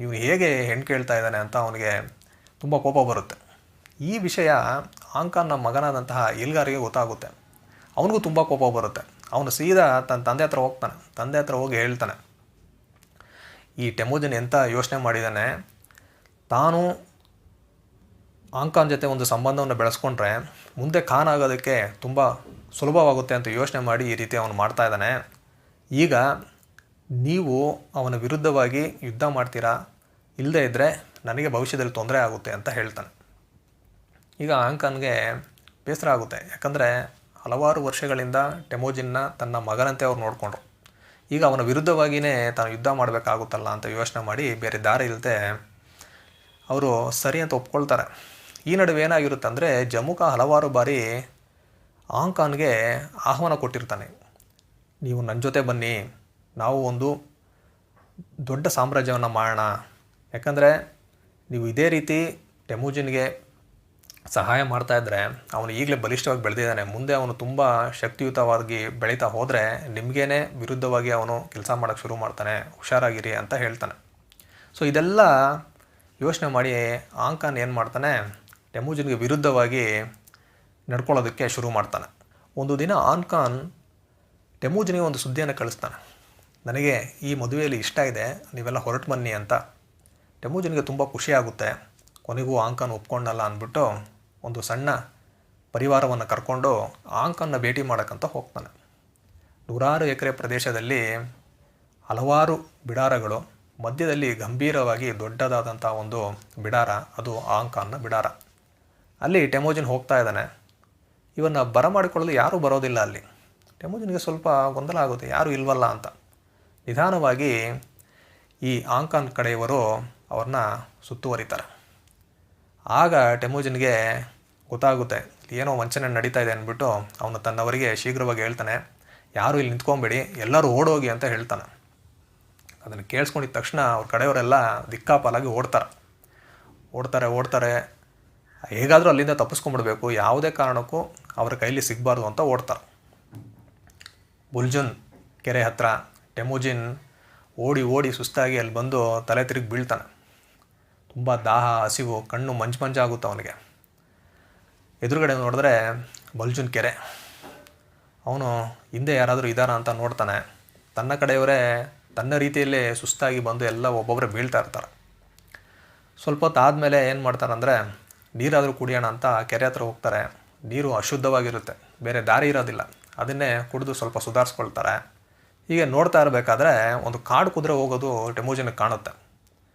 ಇವನು ಹೇಗೆ ಹೆಣ್ಣು ಕೇಳ್ತಾ ಇದ್ದಾನೆ ಅಂತ ಅವನಿಗೆ ತುಂಬ ಕೋಪ ಬರುತ್ತೆ. ಈ ವಿಷಯ ಆಂಕಾನ್ನ ಮಗನಾದಂತಹ ಇಲ್ಗಾರಿಗೆ ಗೊತ್ತಾಗುತ್ತೆ. ಅವನಿಗೂ ತುಂಬ ಕೋಪ ಬರುತ್ತೆ. ಅವನು ಸೀದಾ ತನ್ನ ತಂದೆ ಹತ್ರ ಹೋಗ್ತಾನೆ. ತಂದೆ ಹತ್ರ ಹೋಗಿ ಹೇಳ್ತಾನೆ, ಈ ಟೆಮುಜಿನ್ ಎಂಥ ಯೋಚನೆ ಮಾಡಿದ್ದಾನೆ, ತಾನು ಆಂಕಾನ್ ಜೊತೆ ಒಂದು ಸಂಬಂಧವನ್ನು ಬೆಳೆಸ್ಕೊಂಡ್ರೆ ಮುಂದೆ ಖಾನ್ ಆಗೋದಕ್ಕೆ ತುಂಬ ಸುಲಭವಾಗುತ್ತೆ ಅಂತ ಯೋಚನೆ ಮಾಡಿ ಈ ರೀತಿ ಅವನು ಮಾಡ್ತಾ ಇದ್ದಾನೆ. ಈಗ ನೀವು ಅವನ ವಿರುದ್ಧವಾಗಿ ಯುದ್ಧ ಮಾಡ್ತೀರಾ, ಇಲ್ಲದೇ ಇದ್ದರೆ ನನಗೆ ಭವಿಷ್ಯದಲ್ಲಿ ತೊಂದರೆ ಆಗುತ್ತೆ ಅಂತ ಹೇಳ್ತಾನೆ. ಈಗ ಆಂಕಾನ್ಗೆ ಬೇಸರ ಆಗುತ್ತೆ. ಯಾಕಂದರೆ ಹಲವಾರು ವರ್ಷಗಳಿಂದ ಟೆಮುಜಿನ್ನ ತನ್ನ ಮಗನಂತೆ ಅವ್ರು ನೋಡಿಕೊಂಡ್ರು. ಈಗ ಅವನ ವಿರುದ್ಧವಾಗಿಯೇ ತಾನು ಯುದ್ಧ ಮಾಡಬೇಕಾಗುತ್ತಲ್ಲ ಅಂತ ಯೋಚನೆ ಮಾಡಿ ಬೇರೆ ದಾರಿ ಇಲ್ಲದೆ ಅವರು ಸರಿ ಅಂತ ಒಪ್ಕೊಳ್ತಾರೆ. ಈ ನಡುವೆ ಏನಾಗಿರುತ್ತೆ ಅಂದರೆ, ಜಮುಖ ಹಲವಾರು ಬಾರಿ ಆಂಕಾನ್ಗೆ ಆಹ್ವಾನ ಕೊಟ್ಟಿರ್ತಾನೆ. ನೀವು ನನ್ನ ಜೊತೆ ಬನ್ನಿ, ನಾವು ಒಂದು ದೊಡ್ಡ ಸಾಮ್ರಾಜ್ಯವನ್ನು ಮಾಡೋಣ. ಯಾಕಂದರೆ ನೀವು ಇದೇ ರೀತಿ ಟೆಮುಜಿನ್ಗೆ ಸಹಾಯ ಮಾಡ್ತಾಯಿದ್ರೆ ಅವನು ಈಗಲೇ ಬಲಿಷ್ಠವಾಗಿ ಬೆಳೆದಿದ್ದಾನೆ. ಮುಂದೆ ಅವನು ತುಂಬ ಶಕ್ತಿಯುತವಾಗಿ ಬೆಳೀತಾ ಹೋದರೆ ನಿಮಗೇ ವಿರುದ್ಧವಾಗಿ ಅವನು ಕೆಲಸ ಮಾಡೋಕ್ಕೆ ಶುರು ಮಾಡ್ತಾನೆ, ಹುಷಾರಾಗಿರಿ ಅಂತ ಹೇಳ್ತಾನೆ. ಸೊ ಇದೆಲ್ಲ ಯೋಚನೆ ಮಾಡಿ ಆಂಕಾನ್ ಏನು ಮಾಡ್ತಾನೆ, ಟೆಮುಜಿನ್ಗೆ ವಿರುದ್ಧವಾಗಿ ನಡ್ಕೊಳ್ಳೋದಕ್ಕೆ ಶುರು ಮಾಡ್ತಾನೆ. ಒಂದು ದಿನ ಆಂಕಾನ್ ಟೆಮುಜಿನ್ಗೆ ಒಂದು ಸುದ್ದಿಯನ್ನು ಕಳಿಸ್ತಾನೆ, ನನಗೆ ಈ ಮದುವೆಯಲ್ಲಿ ಇಷ್ಟ ಇದೆ, ನೀವೆಲ್ಲ ಹೊರಟು ಬನ್ನಿ ಅಂತ. ಟೆಮುಜಿನ್ಗೆ ತುಂಬ ಖುಷಿಯಾಗುತ್ತೆ. ಕೊನೆಗೂ ಆಂಕಾನ್ ಒಪ್ಕೊಂಡಲ್ಲ ಅಂದ್ಬಿಟ್ಟು ಒಂದು ಸಣ್ಣ ಪರಿವಾರವನ್ನು ಕರ್ಕೊಂಡು ಆಂಕಾನ್ನ ಭೇಟಿ ಮಾಡೋಕ್ಕಂತ ಹೋಗ್ತಾನೆ. ನೂರಾರು ಎಕರೆ ಪ್ರದೇಶದಲ್ಲಿ ಹಲವಾರು ಬಿಡಾರಗಳು, ಮಧ್ಯದಲ್ಲಿ ಗಂಭೀರವಾಗಿ ದೊಡ್ಡದಾದಂಥ ಒಂದು ಬಿಡಾರ, ಅದು ಆಂಕಾನ್ನ ಬಿಡಾರ. ಅಲ್ಲಿ ಟೆಮುಜಿನ್ ಹೋಗ್ತಾ ಇದ್ದಾನೆ. ಇವನ್ನು ಬರಮಾಡಿಕೊಳ್ಳಲು ಯಾರೂ ಬರೋದಿಲ್ಲ ಅಲ್ಲಿ. ಟೆಮುಜಿನ್ಗೆ ಸ್ವಲ್ಪ ಗೊಂದಲ ಆಗುತ್ತೆ, ಯಾರೂ ಇಲ್ವಲ್ಲ ಅಂತ. ನಿಧಾನವಾಗಿ ಈ ಆಂಕಾನ್ ಕಡೆಯವರು ಅವ್ರನ್ನ ಸುತ್ತುವರಿತಾರೆ. ಆಗ ಟೆಮುಜಿನ್ಗೆ ಗೊತ್ತಾಗುತ್ತೆ ಏನೋ ವಂಚನೆ ನಡೀತಾ ಇದೆ ಅಂದ್ಬಿಟ್ಟು ಅವನು ತನ್ನವರಿಗೆ ಶೀಘ್ರವಾಗಿ ಹೇಳ್ತಾನೆ, ಯಾರೂ ಇಲ್ಲಿ ನಿಂತ್ಕೊಂಬೇಡಿ, ಎಲ್ಲರೂ ಓಡೋಗಿ ಅಂತ ಹೇಳ್ತಾನೆ. ಅದನ್ನು ಕೇಳಿಸ್ಕೊಂಡಿದ್ದ ತಕ್ಷಣ ಅವ್ರ ಕಡೆಯವರೆಲ್ಲ ದಿಕ್ಕಾಪಾಲಾಗಿ ಓಡ್ತಾರೆ. ಹೇಗಾದರೂ ಅಲ್ಲಿಂದ ತಪ್ಪಿಸ್ಕೊಂಡ್ಬಿಡ್ಬೇಕು, ಯಾವುದೇ ಕಾರಣಕ್ಕೂ ಅವರ ಕೈಲಿ ಸಿಗಬಾರ್ದು ಅಂತ ಓಡ್ತಾರೆ. ಬುಲ್ಜುನ್ ಕೆರೆ ಹತ್ರ ಟೆಮುಜಿನ್ ಓಡಿ ಸುಸ್ತಾಗಿ ಅಲ್ಲಿ ಬಂದು ತಲೆ ತಿರುಗಿ ಬೀಳ್ತಾನೆ. ತುಂಬ ದಾಹ, ಹಸಿವು, ಕಣ್ಣು ಮಂಜಾಗುತ್ತೆ ಅವನಿಗೆ. ಎದುರುಗಡೆ ನೋಡಿದ್ರೆ ಬುಲ್ಜುನ್ ಕೆರೆ. ಅವನು ಹಿಂದೆ ಯಾರಾದರೂ ಇದ್ದಾರಾ ಅಂತ ನೋಡ್ತಾನೆ. ತನ್ನ ಕಡೆಯವರೇ ತನ್ನ ರೀತಿಯಲ್ಲೇ ಸುಸ್ತಾಗಿ ಬಂದು ಎಲ್ಲ ಒಬ್ಬೊಬ್ಬರೇ ಬೀಳ್ತಾ ಇರ್ತಾರೆ. ಸ್ವಲ್ಪ ಹೊತ್ತು ಆದಮೇಲೆ ಏನು ಮಾಡ್ತಾರಂದರೆ, ನೀರಾದರೂ ಕುಡಿಯೋಣ ಅಂತ ಕೆರೆ ಹತ್ರ ಹೋಗ್ತಾರೆ. ನೀರು ಅಶುದ್ಧವಾಗಿರುತ್ತೆ, ಬೇರೆ ದಾರಿ ಇರೋದಿಲ್ಲ. ಅದನ್ನೇ ಕುಡಿದು ಸ್ವಲ್ಪ ಸುಧಾರಿಸ್ಕೊಳ್ತಾರೆ. ಹೀಗೆ ನೋಡ್ತಾ ಇರಬೇಕಾದ್ರೆ ಒಂದು ಕಾಡು ಕುದುರೆ ಹೋಗೋದು ಟೆಮುಜಿನ್ಗೆ ಕಾಣುತ್ತೆ.